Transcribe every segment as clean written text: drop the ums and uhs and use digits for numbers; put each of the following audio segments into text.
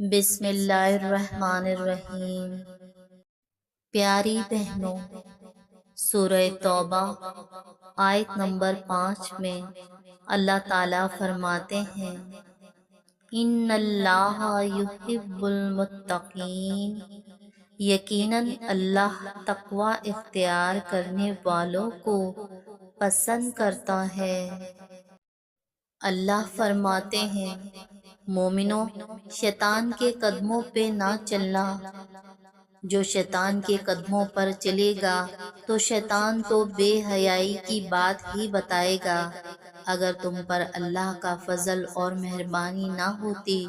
بسم اللہ الرحمن الرحیم۔ پیاری بہنوں، سورہ توبہ آیت نمبر 5 میں اللہ تعالیٰ فرماتے ہیں، ان اللہ یحب المتقین، یقیناً اللہ تقوی اختیار کرنے والوں کو پسند کرتا ہے۔ اللہ فرماتے ہیں، مومنوں، شیطان کے قدموں پہ نہ چلنا۔ جو شیطان کے قدموں پر چلے گا تو شیطان تو بے حیائی کی بات ہی بتائے گا۔ اگر تم پر اللہ کا فضل اور مہربانی نہ ہوتی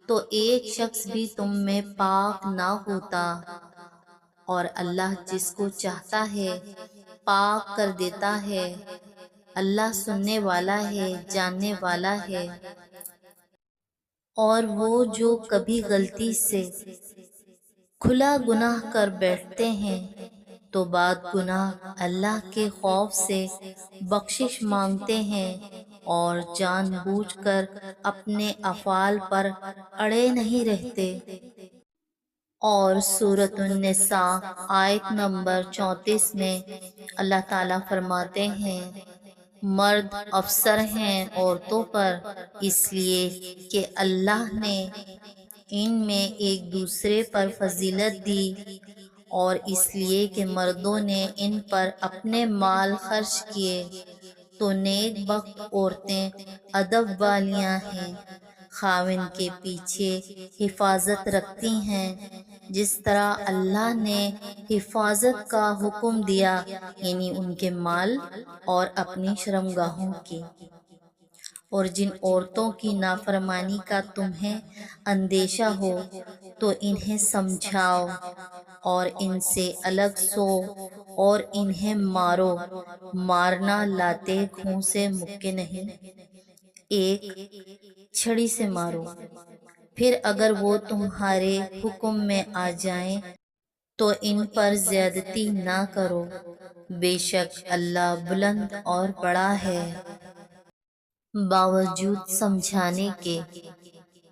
تو ایک شخص بھی تم میں پاک نہ ہوتا، اور اللہ جس کو چاہتا ہے پاک کر دیتا ہے۔ اللہ سننے والا ہے، جاننے والا ہے۔ اور وہ جو کبھی غلطی سے کھلا گناہ کر بیٹھتے ہیں تو بعد گناہ اللہ کے خوف سے بخشش مانگتے ہیں اور جان بوجھ کر اپنے افعال پر اڑے نہیں رہتے۔ اور سورۃ النساء آیت نمبر 34 میں اللہ تعالیٰ فرماتے ہیں، مرد افسر ہیں عورتوں پر، اس لیے کہ اللہ نے ان میں ایک دوسرے پر فضیلت دی، اور اس لیے کہ مردوں نے ان پر اپنے مال خرچ کیے۔ تو نیک بخت عورتیں ادب والیاں ہیں، خاوند کے پیچھے حفاظت رکھتی ہیں، جس طرح اللہ نے حفاظت کا حکم دیا، یعنی ان کے مال اور اپنی شرمگاہوں کی۔ اور جن عورتوں کی نافرمانی کا تمہیں اندیشہ ہو تو انہیں سمجھاؤ اور ان سے الگ سو اور انہیں مارو۔ مارنا لاتے گھوں سے مکے نہیں، ایک چھڑی سے مارو۔ پھر اگر وہ تمہارے حکم میں آ جائیں تو ان پر زیادتی نہ کرو، بے شک اللہ بلند اور بڑا ہے۔ باوجود سمجھانے کے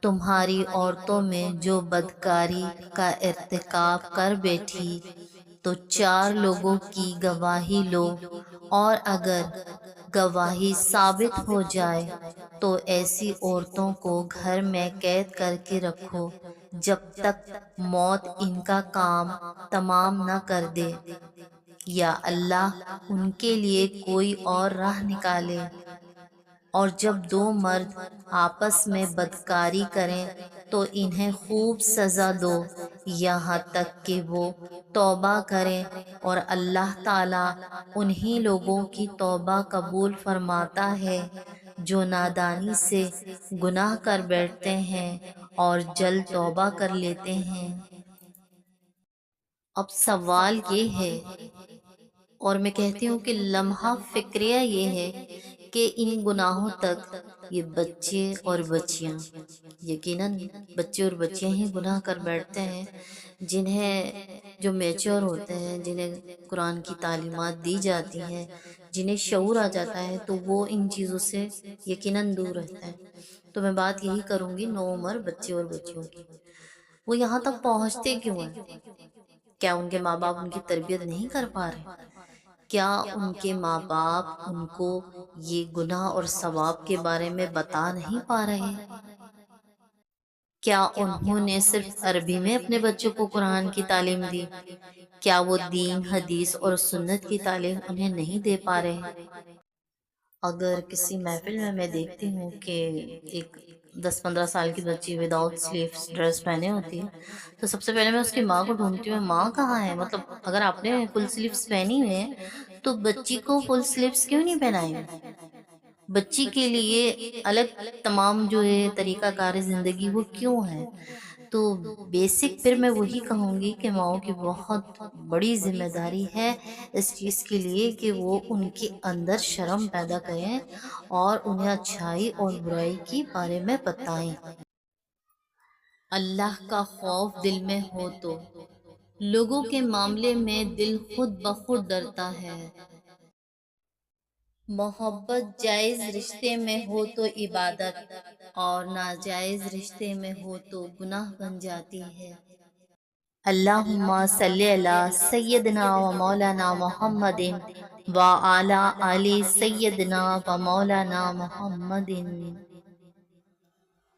تمہاری عورتوں میں جو بدکاری کا ارتکاب کر بیٹھی تو 4 لوگوں کی گواہی لو، اور اگر گواہی ثابت ہو جائے تو ایسی عورتوں کو گھر میں قید کر کے رکھو جب تک موت ان کا کام تمام نہ کر دے، یا اللہ ان کے لیے کوئی اور راہ نکالے۔ اور جب 2 مرد آپس میں بدکاری کریں تو انہیں خوب سزا دو، یہاں تک کہ وہ توبہ کریں، اور اللہ تعالیٰ انہی لوگوں کی توبہ قبول فرماتا ہے جو نادانی سے گناہ کر بیٹھتے ہیں اور جلد توبہ کر لیتے ہیں۔ اب سوال یہ ہے، اور میں کہتی ہوں کہ لمحہ فکریہ یہ ہے کہ ان گناہوں تک یہ بچے اور بچیاں، یقیناً بچے اور بچیاں ہی گناہ کر بیٹھتے ہیں، جنہیں جو میچور ہوتے ہیں، جنہیں قرآن کی تعلیمات دی جاتی ہیں، جنہیں شعور آ جاتا ہے تو وہ ان چیزوں سے یقیناً دور رہتا ہے۔ تو میں بات یہی کروں گی نوعمر بچے اور بچیوں کی، وہ یہاں تک پہنچتے کیوں ہیں؟ کیا ان کے ماں باپ ان کی تربیت نہیں کر پا رہے؟ کیا ان کے ماں باپ ان کو یہ گناہ اور ثواب کے بارے میں بتا نہیں پا رہے؟ کیا انہوں نے صرف عربی میں اپنے بچوں کو قرآن کی تعلیم دی؟ کیا وہ دین، حدیث اور سنت کی تعلیم انہیں نہیں دے پا رہے؟ اگر کسی محفل میں دیکھتی ہوں کہ ایک 10-15 سال کی بچی وداؤٹ سلیوز ڈریس پہنے ہوتی ہے تو سب سے پہلے میں اس کی ماں کو ڈھونڈتی ہوں، ماں کہاں ہے؟ مطلب اگر آپ نے فل سلیوز پہنی ہوئی ہے تو بچی کو فل سلیوز کیوں نہیں پہنائی ہوئی؟ بچی کے لیے الگ تمام جو ہے طریقہ کار زندگی وہ کیوں ہے؟ تو بیسک پھر میں وہی کہوں گی کہ ماؤں کی بہت بڑی ذمہ داری ہے اس چیز کے لیے کہ وہ ان کے اندر شرم پیدا کریں اور انہیں اچھائی اور برائی کے بارے میں بتائیں۔ اللہ کا خوف دل میں ہو تو لوگوں کے معاملے میں دل خود بخود ڈرتا ہے۔ محبت جائز رشتے میں ہو تو عبادت، اور ناجائز رشتے میں ہو تو گناہ بن جاتی ہے۔ اللہم صلی علی سیدنا و مولانا محمد و علی آل سیدنا و مولانا محمد۔